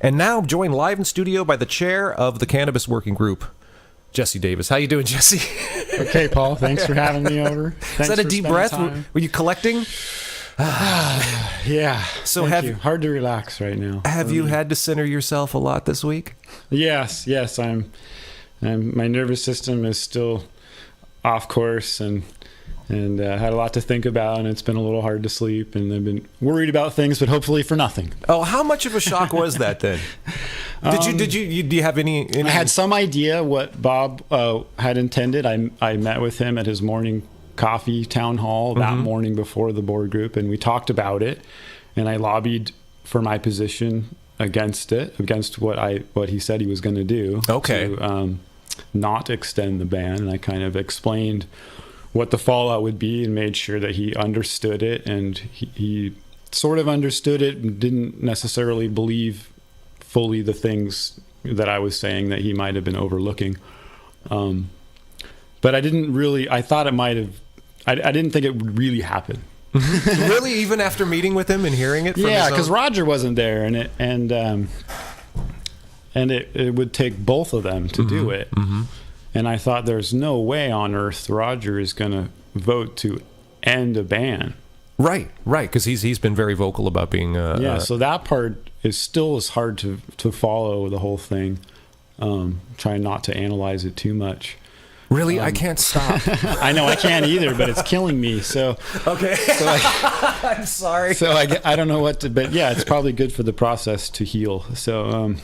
And now joined live in studio by the chair of the Cannabis Working Group, Jesse Davis. How you doing, Jesse? Okay, Paul. Thanks for having me over. Is that a deep breath? Were you collecting? Yeah. So Thank you. Hard to relax right now. Have you had to center yourself a lot this week? Yes. My nervous system is still off course, and had a lot to think about, and it's been a little hard to sleep, and I've been worried about things, but hopefully for nothing. Oh, how much of a shock was that then? Do you have any? I had some idea what Bob had intended. I met with him at his morning coffee town hall that morning before the board group, and we talked about it, and I lobbied for my position against what he said he was going to do. Okay. To not extend the ban, and I kind of explained what the fallout would be and made sure that he understood it, and he sort of understood it and didn't necessarily believe fully the things that I was saying that he might have been overlooking. But I thought it might have, I didn't think it would really happen. Really? Even after meeting with him and hearing it from Yeah, because Roger wasn't there, and it would take both of them to do it. And I thought there's no way on earth Roger is going to vote to end a ban. Right, because he's been very vocal about being... so that part is hard to follow the whole thing. Trying not to analyze it too much. Really? I can't stop. I know, I can't either, but it's killing me. So okay. I'm sorry. So I don't know what to... But yeah, it's probably good for the process to heal. So,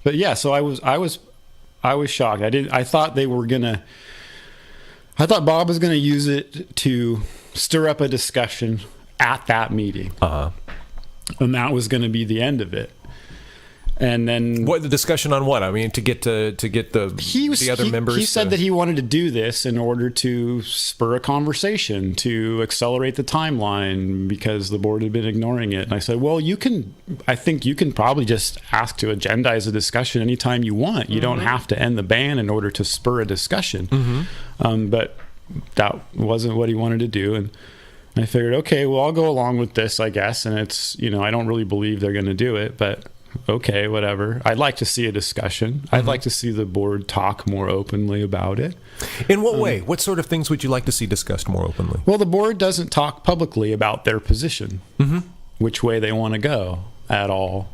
but yeah, so I was shocked. I thought Bob was gonna use it to stir up a discussion at that meeting, and that was gonna be the end of it. And then what the discussion on what? I mean, to get the other members. He said that he wanted to do this in order to spur a conversation, to accelerate the timeline, because the board had been ignoring it. And I said, well, I think you can probably just ask to agendize a discussion anytime you want. You don't have to end the ban in order to spur a discussion. But that wasn't what he wanted to do. And I figured, okay, well, I'll go along with this, I guess. And it's, I don't really believe they're going to do it, but okay, whatever. I'd like to see a discussion. I'd like to see the board talk more openly about it. In what way? What sort of things would you like to see discussed more openly? Well, the board doesn't talk publicly about their position, which way they want to go at all.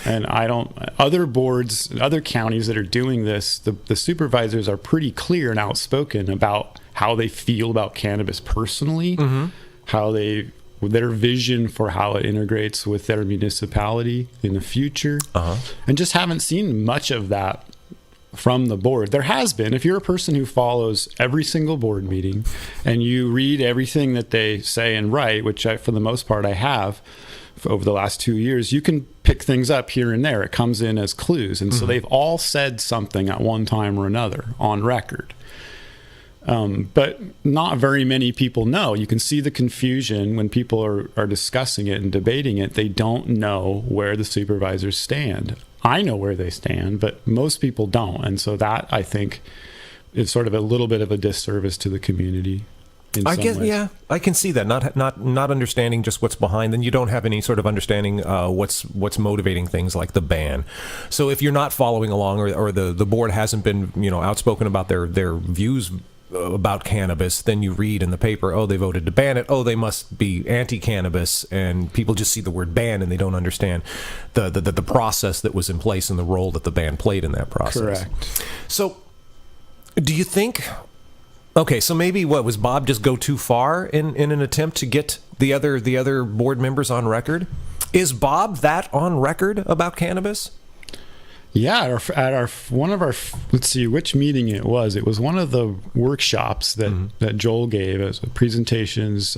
And other boards, other counties that are doing this, the supervisors are pretty clear and outspoken about how they feel about cannabis personally, their vision for how it integrates with their municipality in the future, and just haven't seen much of that from the board. There has been, if you're a person who follows every single board meeting and you read everything that they say and write, which for the most part I have over the last 2 years, you can pick things up here and there. It comes in as clues. And so they've all said something at one time or another on record. But not very many people know. You can see the confusion when people are discussing it and debating it. They don't know where the supervisors stand. I know where they stand, but most people don't. And so that, I think, is sort of a little bit of a disservice to the community. I guess, yeah, I can see that. Not understanding just what's behind, then you don't have any sort of understanding what's motivating things like the ban. So if you're not following along, or the board hasn't been outspoken about their views about cannabis, then you read in the paper, oh, they voted to ban it, oh, they must be anti-cannabis, and people just see the word ban and they don't understand the process that was in place and the role that the ban played in that process. Correct. So do you think, okay, so maybe was Bob just go too far in an attempt to get the other board members on record? Is Bob that on record about cannabis? Yeah, at one of our, let's see which meeting it was. It was one of the workshops that Joel gave as presentations,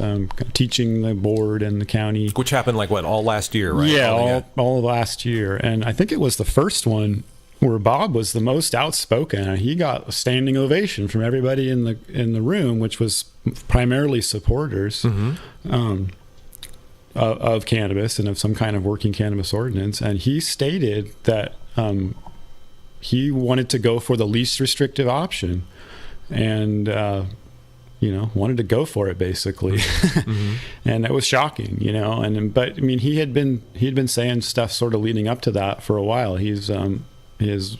teaching the board and the county. Which happened all last year, right? Yeah, all last year. And I think it was the first one where Bob was the most outspoken. He got a standing ovation from everybody in the room, which was primarily supporters of cannabis and of some kind of working cannabis ordinance. And he stated that he wanted to go for the least restrictive option, and wanted to go for it basically. And that was shocking, but I mean, he had been saying stuff sort of leading up to that for a while. He's his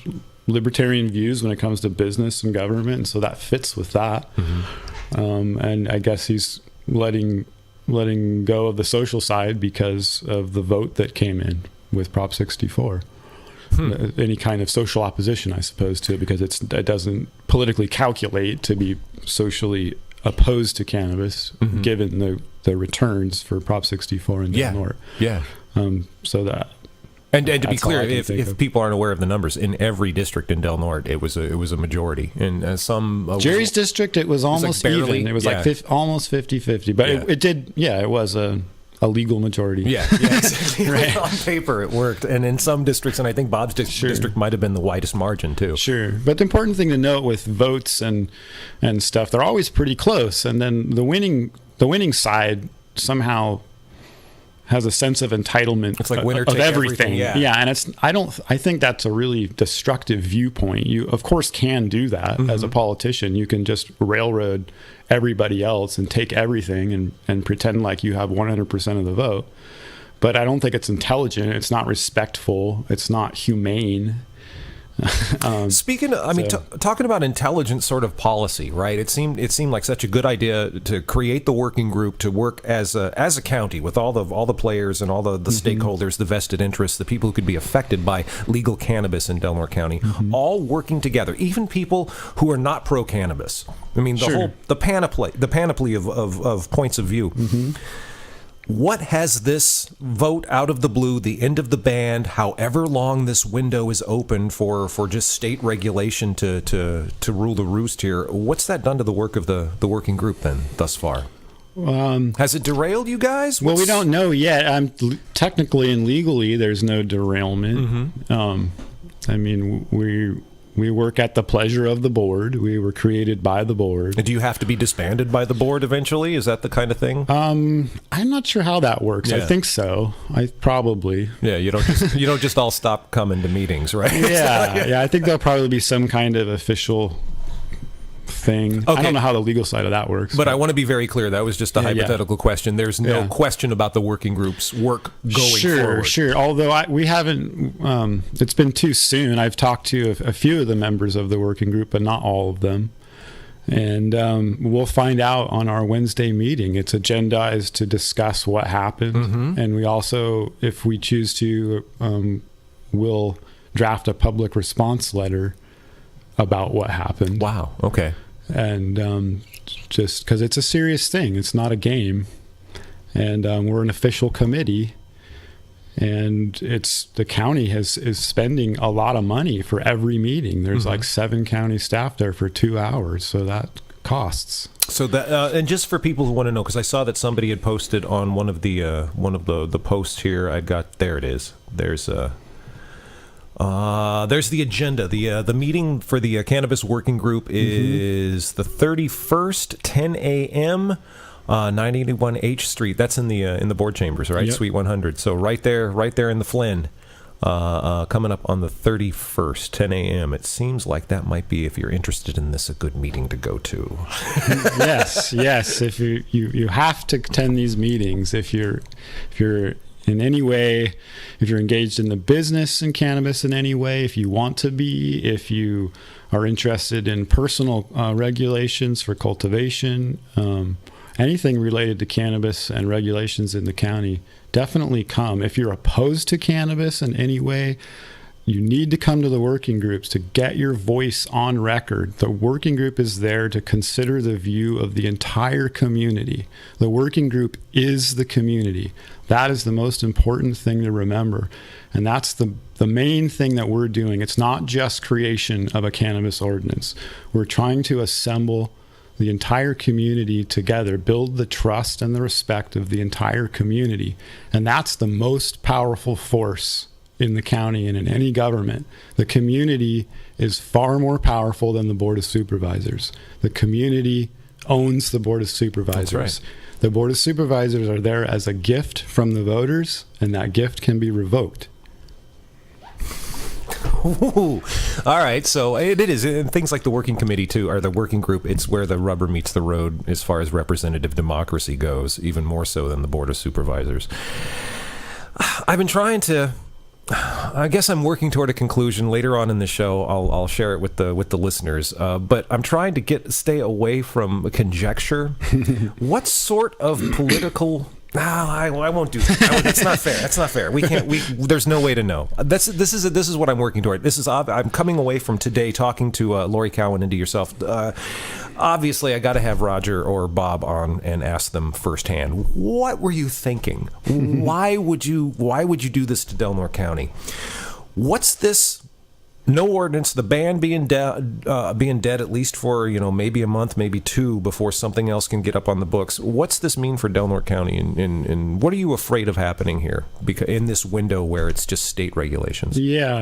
libertarian views when it comes to business and government, and so that fits with that. And I guess he's letting go of the social side because of the vote that came in with Prop 64. Any kind of social opposition, I suppose, to it, because it doesn't politically calculate to be socially opposed to cannabis, given the returns for Prop 64 in Del Norte. So that. And to be clear, if people aren't aware of the numbers, in every district in Del Norte, it was a majority. In some Jerry's district, it was almost barely, even. It was almost 50-50. But it was a legal majority. Yeah, exactly. Right. On paper, it worked. And in some districts, and I think Bob's district might have been the widest margin, too. Sure. But the important thing to note with votes and stuff, they're always pretty close. And then the winning side somehow has a sense of entitlement. It's like winner of take everything. Yeah, and I think that's a really destructive viewpoint. You of course can do that as a politician. You can just railroad everybody else and take everything and pretend like you have 100% of the vote. But I don't think it's intelligent. It's not respectful. It's not humane. Speaking of, talking about intelligent sort of policy, right? It seemed like such a good idea to create the working group to work as a county with all the players and all the stakeholders, the vested interests, the people who could be affected by legal cannabis in Del Norte County, all working together, even people who are not pro cannabis. I mean, the panoply of points of view. What has this vote out of the blue, the end of the ban, however long this window is open for just state regulation to rule the roost here, what's that done to the work of the working group then thus far? Has it derailed you guys? Well, we don't know yet. Technically and legally, there's no derailment. I mean, we work at the pleasure of the board. We were created by the board. And do you have to be disbanded by the board eventually? Is that the kind of thing? I'm not sure how that works. I think so. Probably. Yeah, you don't just all stop coming to meetings, right? Yeah. I think there'll probably be some kind of official thing. Okay. I don't know how the legal side of that works. But I want to be very clear. That was just a hypothetical question. There's no question about the working group's work going forward. Sure. Although we haven't, it's been too soon. I've talked to a few of the members of the working group, but not all of them. And we'll find out on our Wednesday meeting. It's agendized to discuss what happened. And we also, if we choose to, we'll draft a public response letter about what happened. Wow. Okay. And just because it's a serious thing, it's not a game. And we're an official committee, and the county is spending a lot of money for every meeting. There's like 7 county staff there for 2 hours, so that costs. So that and just for people who want to know, because I saw that somebody had posted on one of the posts here. There it is. There's the agenda. The meeting for the Cannabis Working Group is the 31st, 10 a.m., 981 H Street. That's in the board chambers, right? Suite 100. So right there in the Flynn, coming up on the 31st, 10 a.m. It seems like that might be, if you're interested in this, a good meeting to go to. Yes. If you have to attend these meetings if you're in any way, if you're engaged in the business in cannabis in any way, if you want to be, if you are interested in personal regulations for cultivation, anything related to cannabis and regulations in the county, definitely come. If you're opposed to cannabis in any way, you need to come to the working groups to get your voice on record. The working group is there to consider the view of the entire community. The working group is the community. That is the most important thing to remember. And that's the main thing that we're doing. It's not just creation of a cannabis ordinance. We're trying to assemble the entire community together, build the trust and the respect of the entire community. And that's the most powerful force in the county and in any government. The community is far more powerful than the Board of Supervisors. The community owns the Board of Supervisors. That's right. The Board of Supervisors are there as a gift from the voters, and that gift can be revoked. Ooh. All right, so it is, and things like the working committee too, or the working group. It's where the rubber meets the road as far as representative democracy goes, even more so than the board of supervisors. I've been trying to. I guess I'm working toward a conclusion later on in the show. I'll share it with the listeners. But I'm trying to stay away from conjecture. What sort of political? I won't do that. That's not fair. That's not fair. We can't. There's no way to know. This is what I'm working toward. I'm coming away from today talking to Lori Cowan and to yourself. Obviously, I got to have Roger or Bob on and ask them firsthand. What were you thinking? Why would you do this to Del Norte County? What's this? No ordinance, the ban being dead at least for maybe a month, maybe two before something else can get up on the books. What's this mean for Del Norte County, and what are you afraid of happening here? Because in this window where it's just state regulations. Yeah.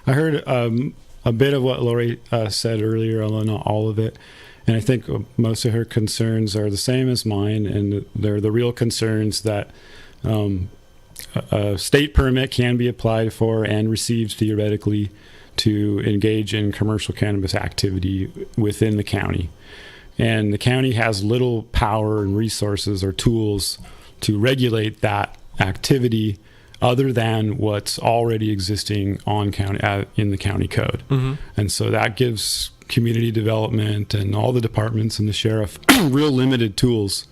I heard a bit of what Lori said earlier, although not all of it, and I think most of her concerns are the same as mine, and they're the real concerns that. A state permit can be applied for and received theoretically to engage in commercial cannabis activity within the county. And the county has little power and resources or tools to regulate that activity other than what's already existing in the county code. Mm-hmm. And so that gives community development and all the departments and the sheriff real limited tools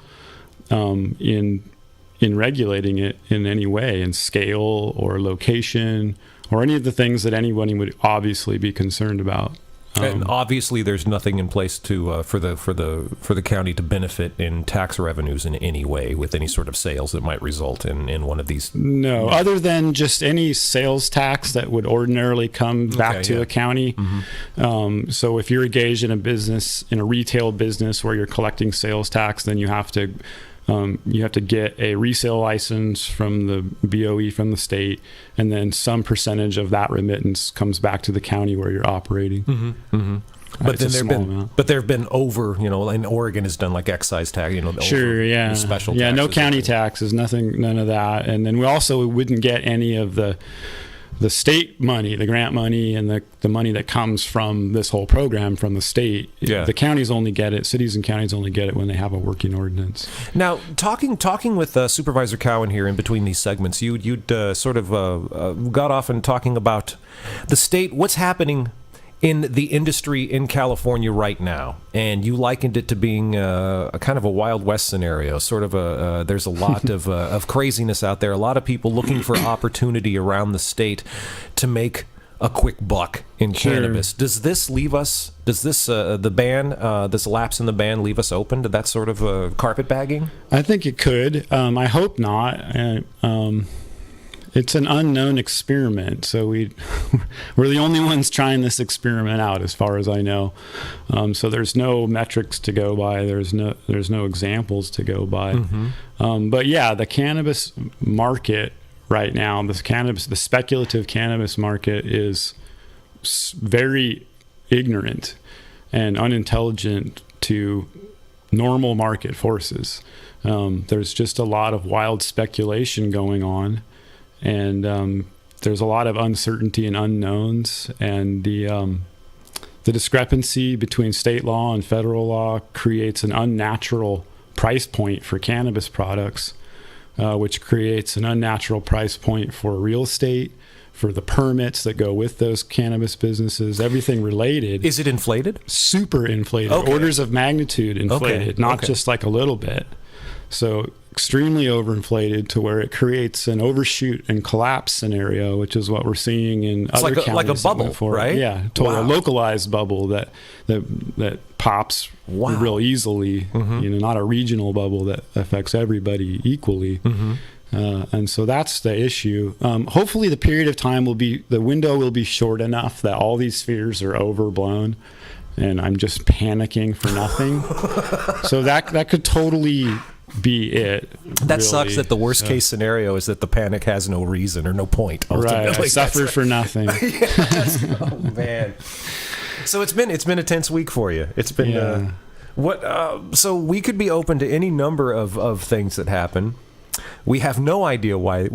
in regulating it in any way, in scale or location or any of the things that anybody would obviously be concerned about. And obviously, there's nothing in place for the county to benefit in tax revenues in any way with any sort of sales that might result in one of these. No, other than just any sales tax that would ordinarily come back to a county. Mm-hmm. So if you're engaged in a retail business where you're collecting sales tax, then you have to get a resale license from the BOE from the state, and then some percentage of that remittance comes back to the county where you're operating. Mm-hmm. Mm-hmm. But then there have been over, and Oregon has done like excise tax, sure, yeah, special taxes, no county and taxes, none of that, and then we also wouldn't get any of the state money, the grant money, and the money that comes from this whole program from the state. Yeah. The counties only get it, cities and counties only get it when they have a working ordinance. Now, talking with Supervisor Cowan here in between these segments, you'd sort of got off and talking about the state, what's happening in the industry in California right now, and you likened it to being a kind of a Wild West scenario, sort of there's a lot of craziness out there, a lot of people looking for opportunity around the state to make a quick buck in cannabis. Does this the ban, this lapse in the ban leave us open to that sort of carpetbagging? I think it could. I hope not. It's an unknown experiment, so we're the only ones trying this experiment out, as far as I know. So there's no metrics to go by. There's no examples to go by. Mm-hmm. But yeah, the cannabis market right now, the speculative cannabis market is very ignorant and unintelligent to normal market forces. There's just a lot of wild speculation going on. And there's a lot of uncertainty and unknowns, and the discrepancy between state law and federal law creates an unnatural price point for cannabis products, which creates an unnatural price point for real estate, for the permits that go with those cannabis businesses, everything related. Is it inflated? Super inflated, orders of magnitude inflated, not just like a little bit. So extremely overinflated to where it creates an overshoot and collapse scenario, which is what we're seeing in other counties. Like a bubble, right? Yeah, totally. Wow. A localized bubble that pops real easily. Mm-hmm. Not a regional bubble that affects everybody equally. Mm-hmm. And so that's the issue. Hopefully, the period of time the window will be short enough that all these fears are overblown, and I'm just panicking for nothing. So that could totally be it. That really sucks that the worst case scenario is that the panic has no reason or no point. Ultimately. Right, I suffered for nothing. Yes. Oh man. So it's been a tense week for you. It's been so we could be open to any number of things that happen. We have no idea why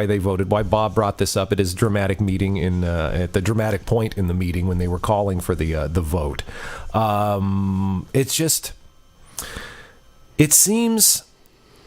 they voted, why Bob brought this up at his dramatic meeting at the dramatic point in the meeting when they were calling for the vote. It's just, it seems.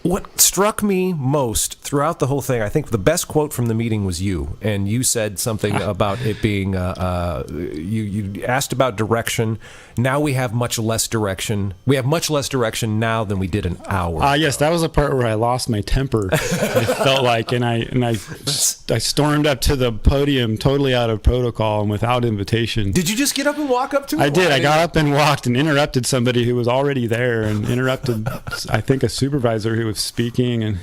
What struck me most throughout the whole thing, I think the best quote from the meeting was you. And you said something about it being, you asked about direction. Now we have much less direction. We have much less direction now than we did an hour ago. Yes, that was the part where I lost my temper. It felt like, and I stormed up to the podium totally out of protocol and without invitation. Did you just get up and walk up to it? I did. I got up and walked and interrupted somebody who was already there and interrupted, I think, a supervisor who was speaking, and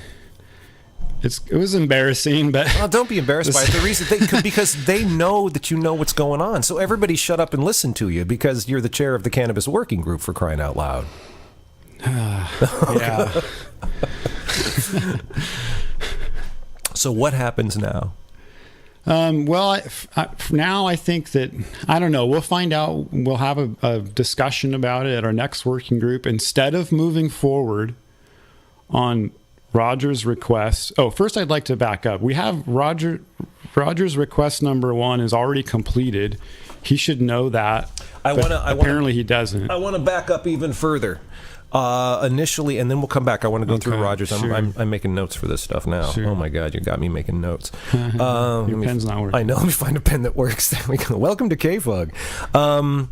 it was embarrassing. But well, don't be embarrassed by it. The reason because they know that you know what's going on, so everybody shut up and listen to you because you're the chair of the Cannabis Working Group, for crying out loud. Yeah. So what happens now? Well, now I think that, I don't know, we'll find out. We'll have a discussion about it at our next working group. Instead of moving forward on Roger's request. Oh, first I'd like to back up. We have Roger's request number 1 is already completed. He should know that. Apparently he doesn't. I want to back up even further. Initially, and then we'll come back. I want to go through Rogers. Sure. I'm making notes for this stuff now. Sure. Oh my God, you got me making notes. Your pen's not working. I know. Let me find a pen that works. There we go. Welcome to KFUG.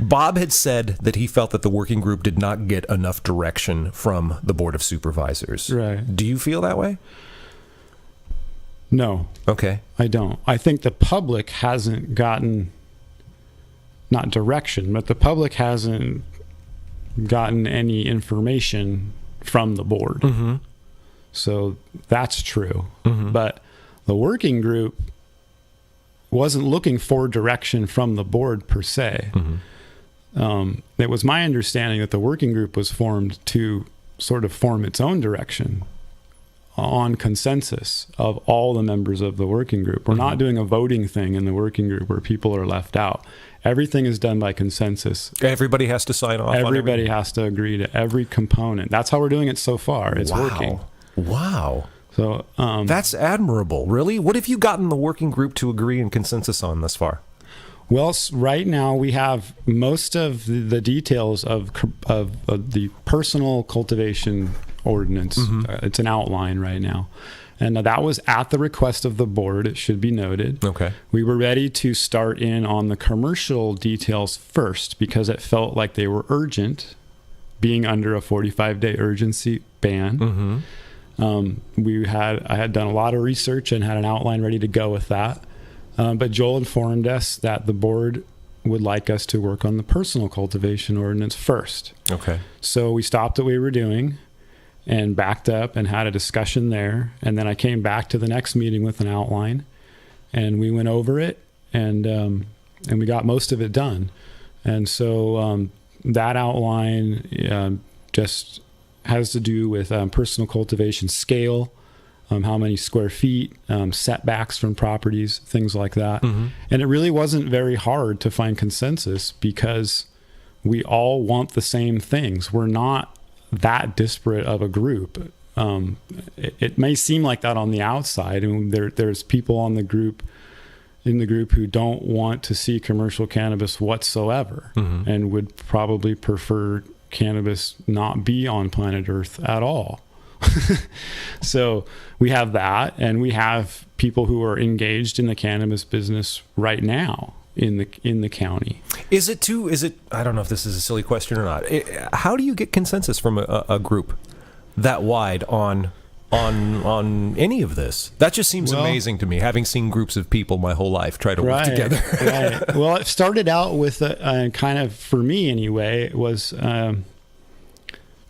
Bob had said that he felt that the working group did not get enough direction from the Board of Supervisors. Right. Do you feel that way? No. Okay. I don't. I think the public hasn't gotten, not direction, but the public hasn't gotten any information from the board. Mm-hmm. So that's true. Mm-hmm. But the working group wasn't looking for direction from the board per se. Mm-hmm. It was my understanding that the working group was formed to sort of form its own direction on consensus of all the members of the working group. We're not doing a voting thing in the working group where people are left out. Everything is done by consensus. Everybody has to sign off. Everybody has to agree to every component. That's how we're doing it so far. It's working. Wow. So that's admirable. Really? What have you gotten the working group to agree in consensus on thus far? Well, right now we have most of the details of the personal cultivation ordinance. Mm-hmm. It's an outline right now. And that was at the request of the board, it should be noted. Okay. We were ready to start in on the commercial details first because it felt like they were urgent, being under a 45-day urgency ban. Mm-hmm. I had done a lot of research and had an outline ready to go with that. But Joel informed us that the board would like us to work on the personal cultivation ordinance first. Okay. So we stopped what we were doing and backed up and had a discussion there. And then I came back to the next meeting with an outline, and we went over it, and we got most of it done. And so that outline just has to do with personal cultivation scale, how many square feet, setbacks from properties, things like that. Mm-hmm. And it really wasn't very hard to find consensus because we all want the same things. We're not that disparate of a group. It may seem like that on the outside, and there's people in the group who don't want to see commercial cannabis whatsoever, mm-hmm. and would probably prefer cannabis not be on planet Earth at all. So we have that, and we have people who are engaged in the cannabis business right now in the county. Is it I don't know if this is a silly question or not. How do you get consensus from a group that wide on any of this? That just seems amazing to me, having seen groups of people my whole life try to work together. Right. Well, it started out with kind of, for me anyway, it was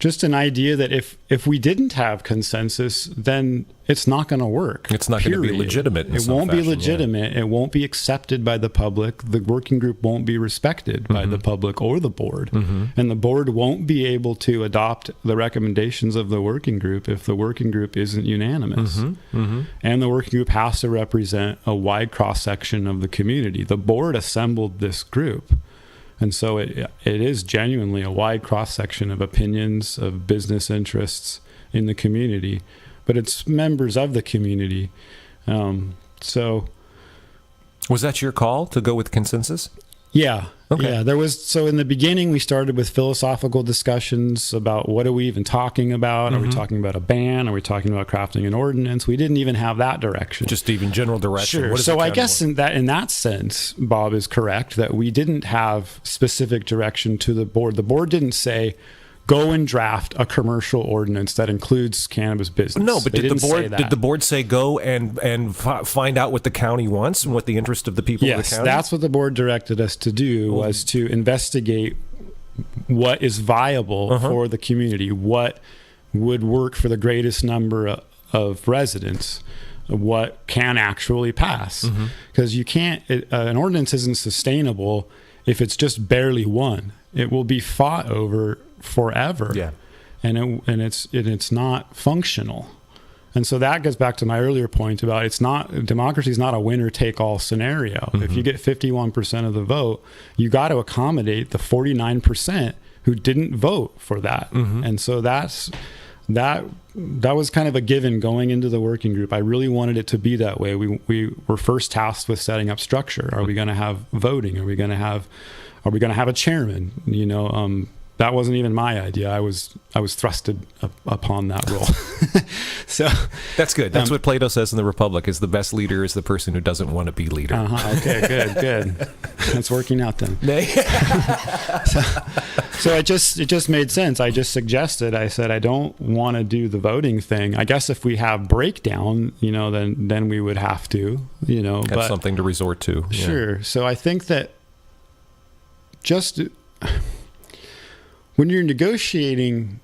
just an idea that if we didn't have consensus, then it's not going to work. It's not going to be legitimate. It won't be legitimate. Yeah. It won't be accepted by the public. The working group won't be respected by the public or the board. Mm-hmm. And the board won't be able to adopt the recommendations of the working group if the working group isn't unanimous. Mm-hmm. Mm-hmm. And the working group has to represent a wide cross-section of the community. The board assembled this group. And so it is genuinely a wide cross-section of opinions, of business interests, in the community, but it's members of the community. So was that your call to go with consensus? Yeah. Okay. Yeah. So in the beginning, we started with philosophical discussions about what are we even talking about? Are we talking about a ban? Are we talking about crafting an ordinance? We didn't even have that direction. Just even general direction. Sure. What does So the I county guess want? in that sense, Bob is correct that we didn't have specific direction to the board. The board didn't say, go and draft a commercial ordinance that includes cannabis business. No, but They did didn't say that. the board say go and find out what the county wants and what the interest of the people of the Yes, county? that's what the board directed us to do, was to investigate what is viable for the community, what would work for the greatest number of residents, what can actually pass. Because you can't, an ordinance isn't sustainable if it's just barely won. It will be fought over forever. Yeah. And it's not functional. And so that goes back to my earlier point about democracy is not a winner take all scenario. If you get 51% of the vote, you got to accommodate the 49% who didn't vote for that. And so that was kind of a given going into the working group. I really wanted it to be that way. We were first tasked with setting up structure. Are we going to have voting? Are we going to have a chairman? That wasn't even my idea. I was thrusted upon that role. So That's good. That's what Plato says in the Republic: is the best leader is the person who doesn't want to be leader. Okay, good. That's working out then. So it just made sense. I just suggested. I said I don't want to do the voting thing. I guess if we have breakdown, then we would have to, Have something to resort to. Yeah. Sure. So I think that just when you're negotiating,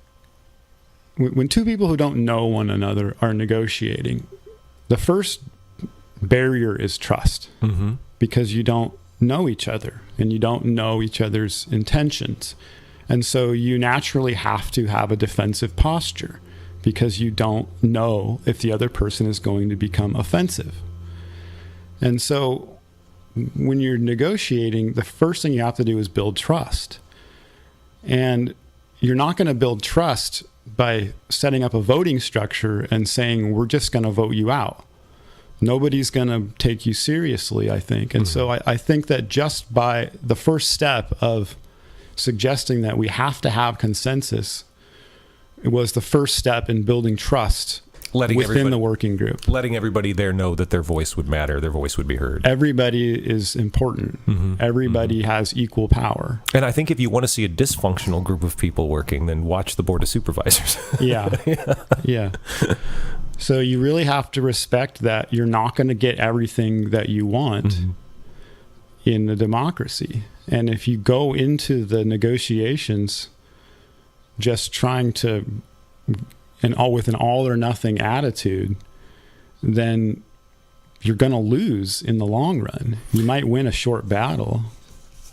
when two people who don't know one another are negotiating, the first barrier is trust, because you don't know each other and you don't know each other's intentions. And so you naturally have to have a defensive posture because you don't know if the other person is going to become offensive. And so when you're negotiating, the first thing you have to do is build trust. And you're not going to build trust by setting up a voting structure and saying, we're just going to vote you out. Nobody's going to take you seriously, I think. And so I think that just by the first step of suggesting that we have to have consensus, it was the first step in building trust within the working group. Letting everybody there know that their voice would matter, their voice would be heard. Everybody is important. Everybody has equal power. And I think if you want to see a dysfunctional group of people working, then watch the Board of Supervisors. Yeah. So you really have to respect that you're not going to get everything that you want in a democracy. And if you go into the negotiations just trying to, with an all or nothing attitude, then you're going to lose in the long run. You might win a short battle.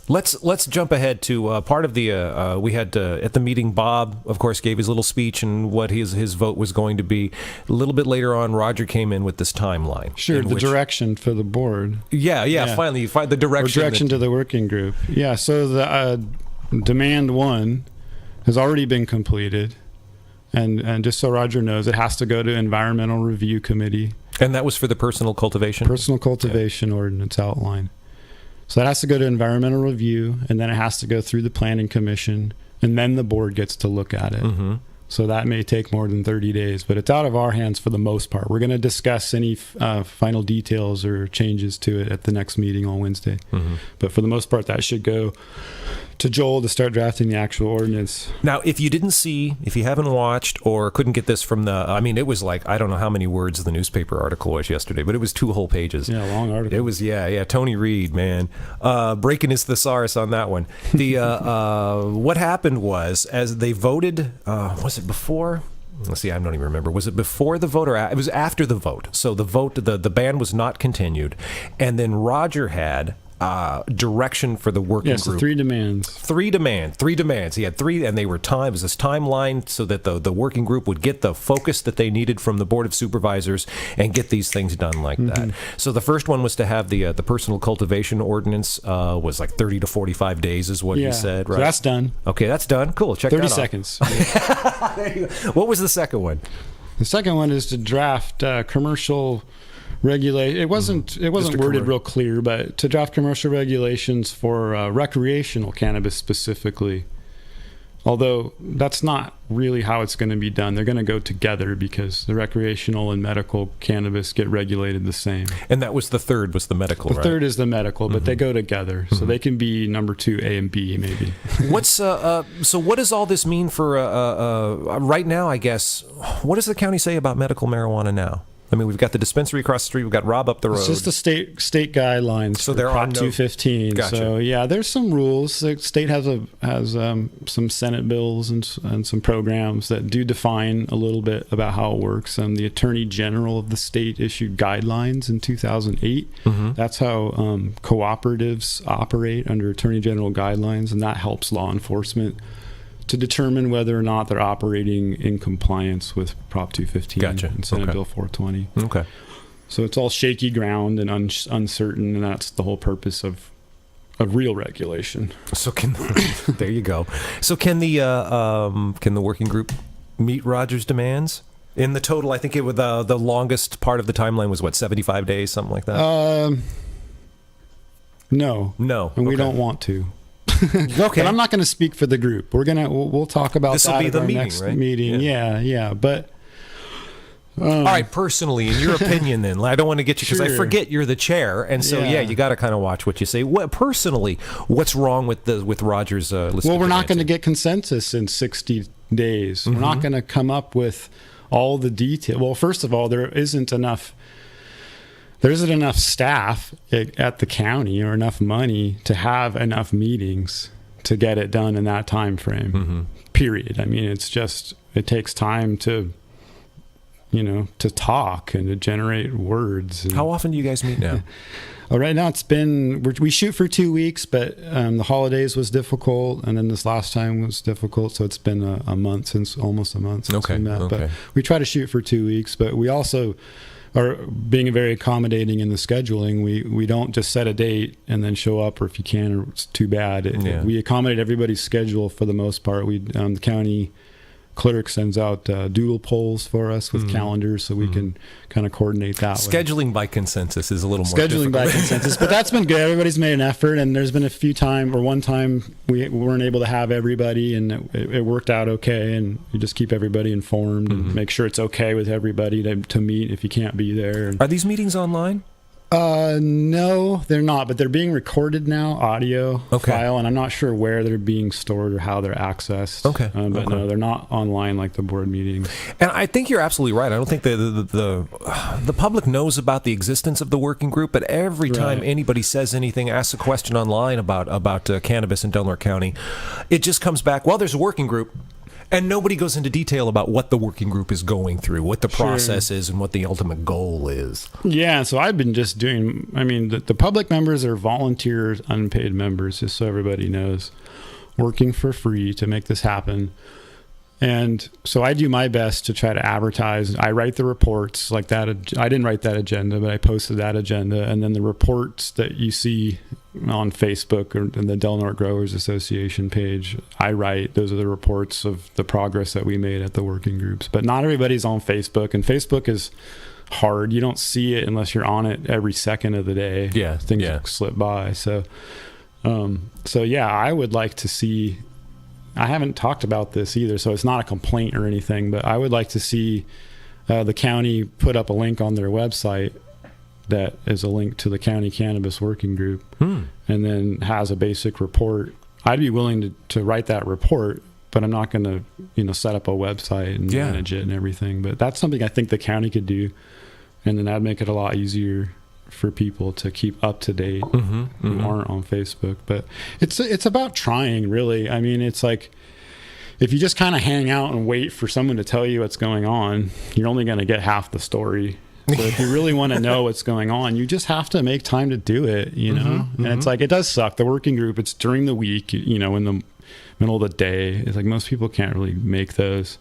Let's jump ahead to part of the we had at the meeting. Bob, of course, gave his little speech and what his vote was going to be. A little bit later on, Roger came in with this timeline. Sure, direction for the board. Yeah. Finally, you find the direction. Or direction to the working group. Yeah. So the demand one has already been completed, and just so Roger knows, it has to go to environmental review committee. And that was for the personal cultivation. Ordinance outline. So that has to go to environmental review, and then it has to go through the planning commission, and then the board gets to look at it. So that may take more than 30 days, but it's out of our hands for the most part. We're going to discuss any final details or changes to it at the next meeting on Wednesday. But for the most part, that should go to Joel to start drafting the actual ordinance. Now, if you haven't watched or couldn't get this from it was like, I don't know how many words the newspaper article was yesterday, but it was 2 whole pages. Yeah, long article. It was, Tony Reed, man. Breaking his thesaurus on that one. The what happened was, as they voted, was it before? Let's see, I don't even remember. Was it before the vote or it was after the vote? So the vote, the ban was not continued. And then Roger had direction for the working Yes, group. three demands. Three demands. He had three, and they were this timeline so that the working group would get the focus that they needed from the Board of Supervisors and get these things done like that. So the first one was to have the personal cultivation ordinance was like 30 to 45 days is what he said, right? So that's done. Okay, that's done. Cool. Check 30 that off. seconds. There you go. What was the second one? The second one is to draft commercial regulate. It wasn't worded real clear, but to draft commercial regulations for recreational cannabis specifically. Although that's not really how it's going to be done. They're going to go together because the recreational and medical cannabis get regulated the same. And that was the third, was the medical, The right? third is the medical, but they go together. So they can be number 2, A and B, maybe. What's so what does all this mean for right now, I guess? What does the county say about medical marijuana now? I mean, we've got the dispensary across the street. We've got Rob up the road. It's just the state guidelines. So for there are Prop no- 215. Gotcha. So yeah, there's some rules. The state has some Senate bills and some programs that do define a little bit about how it works. The Attorney General of the state issued guidelines in 2008. That's how cooperatives operate under Attorney General guidelines, and that helps law enforcement to determine whether or not they're operating in compliance with Prop 215 Gotcha. and Senate Okay. Bill 420. Okay. So it's all shaky ground and uncertain, and that's the whole purpose of real regulation. So there you go. So can the working group meet Rogers' demands? In the total, I think the longest part of the timeline was what, 75 days, something like that. No, and we don't want to. Okay, But I'm not going to speak for the group. We'll talk about This'll that be at the our meeting, next right? meeting. Yeah. But all right, personally, in your opinion, then I don't want to get you because I Sure. forget you're the chair, and so you got to kind of watch what you say. Personally, what's wrong with Rogers' list? well, of we're not demands? going to get consensus in 60 days. We're not going to come up with all the detail. Well, first of all, there isn't enough staff at the county or enough money to have enough meetings to get it done in that time frame. Period. I mean, it takes time to talk and to generate words. How often do you guys meet now? Right now we shoot for 2 weeks, but the holidays was difficult, and then this last time was difficult, so it's been almost a month since we met. Okay. But we try to shoot for 2 weeks, but we also are being very accommodating in the scheduling. We don't just set a date and then show up, or if you can, or it's too bad. We accommodate everybody's schedule for the most part. The county clerk sends out doodle polls for us with calendars, so we can kind of coordinate that way. Scheduling by consensus is a little more Scheduling by difficult. consensus, but that's been good. Everybody's made an effort, and there's been one time we weren't able to have everybody, and it worked out okay. And you just keep everybody informed and make sure it's okay with everybody to meet if you can't be there. Are these meetings online? No, they're not, but they're being recorded now, audio file, and I'm not sure where they're being stored or how they're accessed. But no, they're not online like the board meetings. And I think you're absolutely right. I don't think the public knows about the existence of the working group, but every time anybody says anything, asks a question online about cannabis in Delaware County, it just comes back, well, there's a working group. And nobody goes into detail about what the working group is going through, what the process is, and what the ultimate goal is. Yeah, so I've been just doing, the public members are volunteers, unpaid members, just so everybody knows, working for free to make this happen. And so I do my best to try to advertise. I write the reports like that. I didn't write that agenda, but I posted that agenda. And then the reports that you see on Facebook or in the Del Norte Growers Association page, I write. Those are the reports of the progress that we made at the working groups. But not everybody's on Facebook, and Facebook is hard. You don't see it unless you're on it every second of the day. Things slip by. So I would like to see. I haven't talked about this either, so it's not a complaint or anything, but I would like to see the county put up a link on their website that is a link to the County Cannabis Working Group, and then has a basic report. I'd be willing to write that report, but I'm not going to set up a website and manage it and everything. But that's something I think the county could do, and then that'd make it a lot easier for people to keep up to date who aren't on Facebook. But it's about trying, really. I mean, it's like if you just kind of hang out and wait for someone to tell you what's going on, you're only going to get half the story. So if you really want to know what's going on, you just have to make time to do it, And it's like, it does suck. The working group, it's during the week, in the middle of the day. It's like most people can't really make those.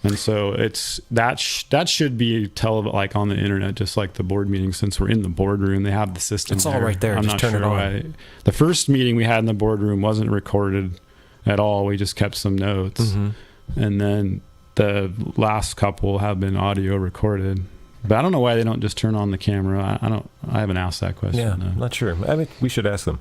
And so it's that should be like on the internet, just like the board meeting. Since we're in the boardroom, they have the system. It's all right there. I'm just not turn sure it on. why. The first meeting we had in the boardroom wasn't recorded at all. We just kept some notes, and then the last couple have been audio recorded. But I don't know why they don't just turn on the camera. I haven't asked that question. Yeah, no. Not sure. I mean, we should ask them.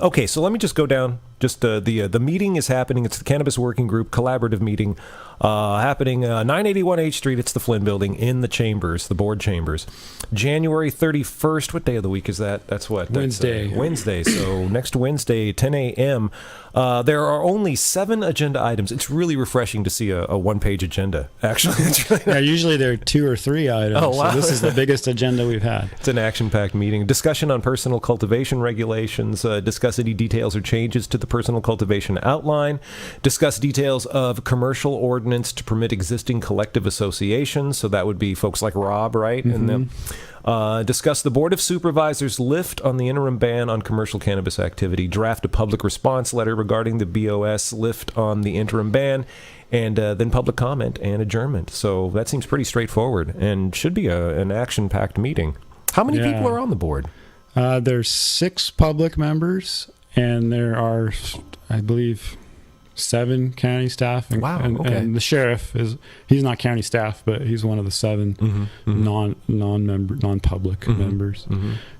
Okay, so let me just go down. Just the meeting is happening. It's the Cannabis Working Group collaborative meeting happening 981 H Street. It's the Flynn Building in the chambers, the board chambers. January 31st. What day of the week is that? That's what? Wednesday. That's, Wednesday. So next Wednesday, 10 a.m. There are only 7 agenda items. It's really refreshing to see a one-page agenda, actually. It's really Yeah, usually there are 2 or 3 items. Oh, wow. So this is the biggest agenda we've had. It's an action-packed meeting. Discussion on personal cultivation regulations. Discuss any details or changes to the personal cultivation outline. Discuss details of commercial ordinance to permit existing collective associations. So that would be folks like Rob, right? And then discuss the Board of Supervisors lift on the interim ban on commercial cannabis activity. Draft a public response letter regarding the BOS lift on the interim ban. And then public comment and adjournment. So that seems pretty straightforward and should be an action-packed meeting. How many people are on the board? There's 6 public members, and there are, I believe, 7 county staff. And, Wow, and, okay. and the sheriff he's not county staff, but he's one of the 7 non-public members.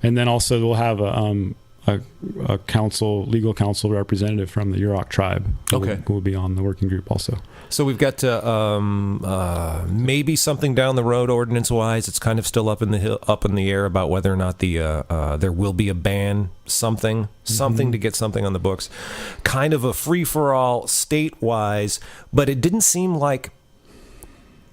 And then also we'll have a legal counsel representative from the Yurok tribe who will be on the working group also. So we've got maybe something down the road ordinance-wise. It's kind of still up in the air about whether or not there will be a ban, something to get something on the books. Kind of a free-for-all state-wise, but it didn't seem like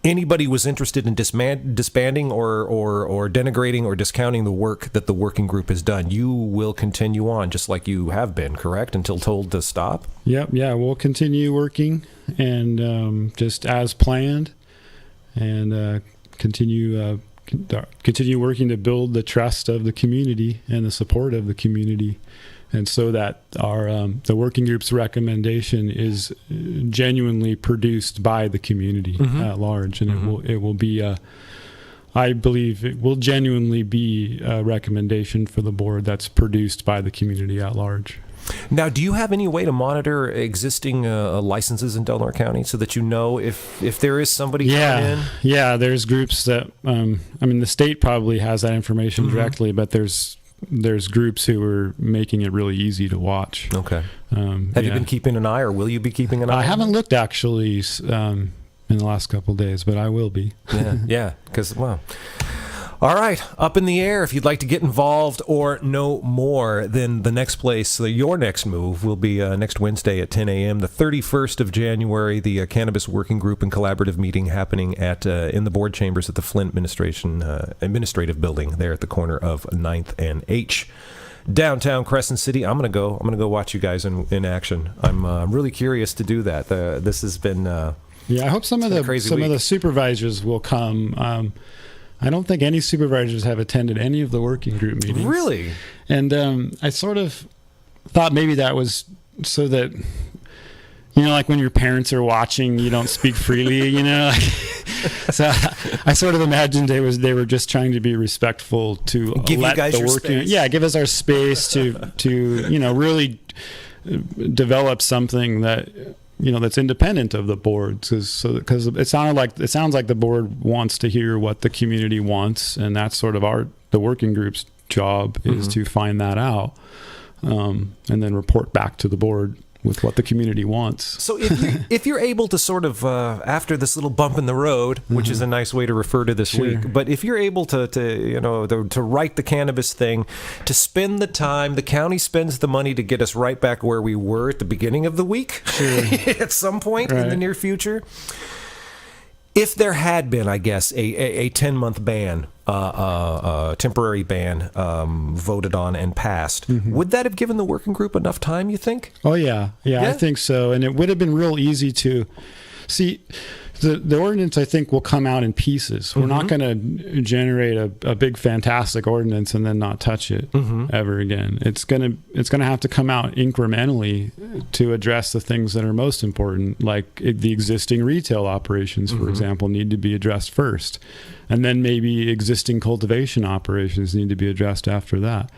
anybody was interested in disbanding or denigrating or discounting the work that the working group has done. You will continue on just like you have been, correct, until told to stop? Yep. Yeah, we'll continue working and just as planned, and continue working to build the trust of the community and the support of the community. And so that our the working group's recommendation is genuinely produced by the community at large, and it will be I believe it will genuinely be a recommendation for the board that's produced by the community at large. Now, do you have any way to monitor existing licenses in Delaware County so that you know if there is somebody coming in? Yeah, there's groups that the state probably has that information directly, but there's groups who are making it really easy to watch. Okay. Have you been keeping an eye, or will you be keeping an eye? I haven't looked actually in the last couple of days, but I will be. Yeah, because, well, all right, up in the air. If you'd like to get involved or know more, then the next place, your next move, will be next Wednesday at 10 a.m., the 31st of January, the Cannabis Working Group and Collaborative Meeting happening in the board chambers at the Flint Administrative Building there at the corner of 9th and H. Downtown Crescent City. I'm gonna go watch you guys in action. I'm really curious to do that. This has been I hope some of the supervisors will come. I don't think any supervisors have attended any of the working group meetings. Really? And I sort of thought maybe that was so that, like when your parents are watching, you don't speak freely, So I sort of imagined they were just trying to be respectful to give you guys your space. Yeah, give us our space to really develop something that that's independent of the board, because it sounds like the board wants to hear what the community wants, and that's sort of the working group's job is to find that out, and then report back to the board with what the community wants. So if you're able to sort of, after this little bump in the road, which is a nice way to refer to this week, but if you're able to write the cannabis thing, to spend the time, the county spends the money to get us right back where we were at the beginning of the week, at some point in the near future. If there had been, I guess, a 10-month ban, temporary ban, voted on and passed, would that have given the working group enough time, you think? Oh, yeah, I think so. And it would have been real easy to see. The ordinance, I think, will come out in pieces. We're not going to generate a big, fantastic ordinance and then not touch it ever again. It's going to have to come out incrementally to address the things that are most important, like the existing retail operations, for example, need to be addressed first. And then maybe existing cultivation operations need to be addressed after that.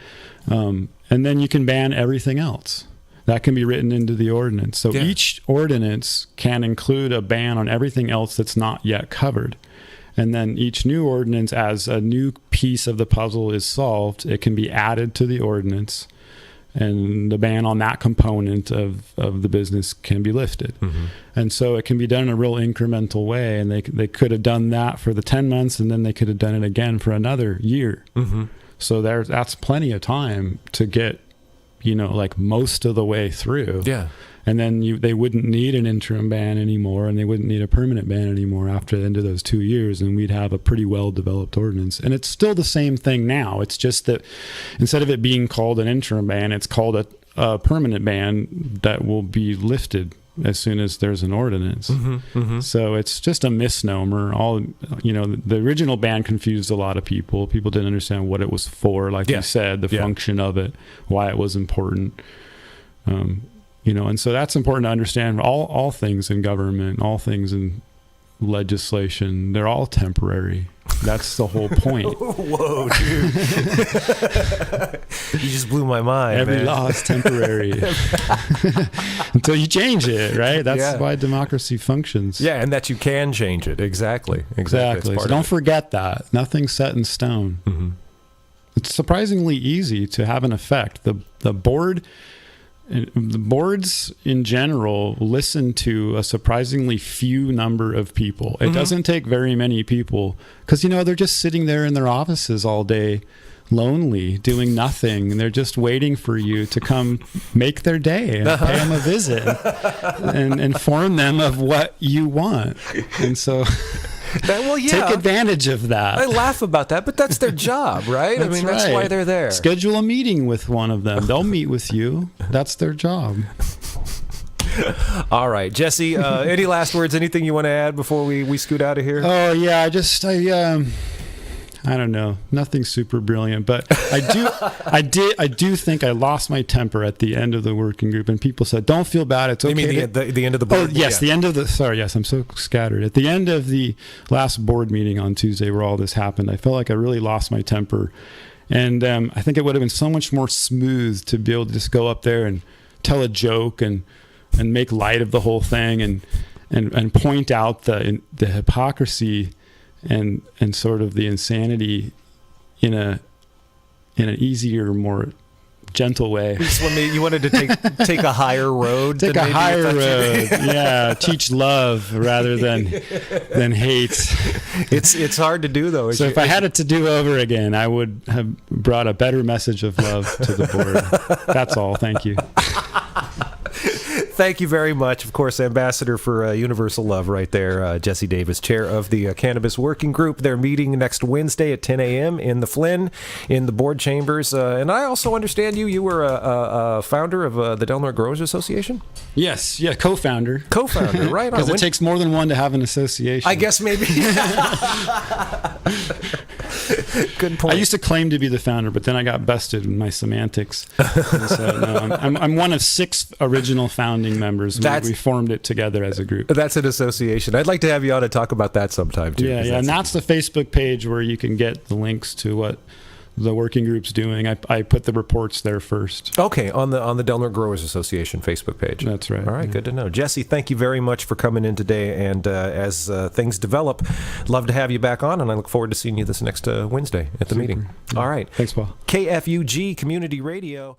And then you can ban everything else. That can be written into the ordinance. So each ordinance can include a ban on everything else that's not yet covered. And then each new ordinance, as a new piece of the puzzle is solved, it can be added to the ordinance, and the ban on that component of the business can be lifted. And so it can be done in a real incremental way, and they could have done that for the 10 months, and then they could have done it again for another year. So that's plenty of time to get, like most of the way through. Yeah. And then they wouldn't need an interim ban anymore, and they wouldn't need a permanent ban anymore after the end of those 2 years, and we'd have a pretty well-developed ordinance. And it's still the same thing now. It's just that instead of it being called an interim ban, it's called a permanent ban that will be lifted as soon as there's an ordinance. So it's just a misnomer. The original ban confused a lot of people. People didn't understand what it was for, like you said, the function of it, why it was important. And so that's important to understand. All things in government, all things in legislation, they're all temporary. That's the whole point. Whoa, dude. You just blew my mind. Every law is temporary until you change it, right? That's why democracy functions. Yeah, and that you can change it. Exactly. So don't forget that. Nothing's set in stone. It's surprisingly easy to have an effect. The boards in general listen to a surprisingly few number of people. It doesn't take very many people because, they're just sitting there in their offices all day, lonely, doing nothing. And they're just waiting for you to come make their day and pay them a visit and inform them of what you want. And so... take advantage of that. I laugh about that, but that's their job, right? That's why they're there. Schedule a meeting with one of them. They'll meet with you. That's their job. All right, Jesse, any last words, anything you want to add before we scoot out of here? Oh, yeah, I don't know. Nothing super brilliant, but I do think I lost my temper at the end of the working group, and people said, "Don't feel bad. It's okay." You mean the end of the board? Oh, yes, the end of the. Sorry, yes, I'm so scattered. At the end of the last board meeting on Tuesday, where all this happened, I felt like I really lost my temper, and I think it would have been so much more smooth to be able to just go up there and tell a joke and make light of the whole thing and point out the hypocrisy and sort of the insanity in an easier, more gentle way. You wanted to take a higher road. Take a higher road. Yeah, teach love rather than hate. It's hard to do though. So if I had it to do over again, I would have brought a better message of love to the board. That's all. Thank you. Thank you very much. Of course, Ambassador for Universal Love right there, Jesse Davis, chair of the Cannabis Working Group. They're meeting next Wednesday at 10 a.m. in the Flynn, in the board chambers. And I also understand you were a founder of the Del Norte Growers Association? Yes. Yeah, co-founder. Co-founder, right. Because it takes more than one to have an association. I guess maybe. Good point. I used to claim to be the founder, but then I got bested in my semantics. So, no, I'm one of 6 original founding members. We formed it together as a group. That's an association. I'd like to have you on to talk about that sometime too. Yeah, and that's the Facebook page where you can get the links to what the working group's doing. I put the reports there first. Okay, on the Del Norte Growers Association Facebook page. That's right. All right, good to know. Jesse, thank you very much for coming in today. And as things develop, love to have you back on, and I look forward to seeing you this next Wednesday at the meeting. Yeah. All right. Thanks, Paul. KFUG Community Radio.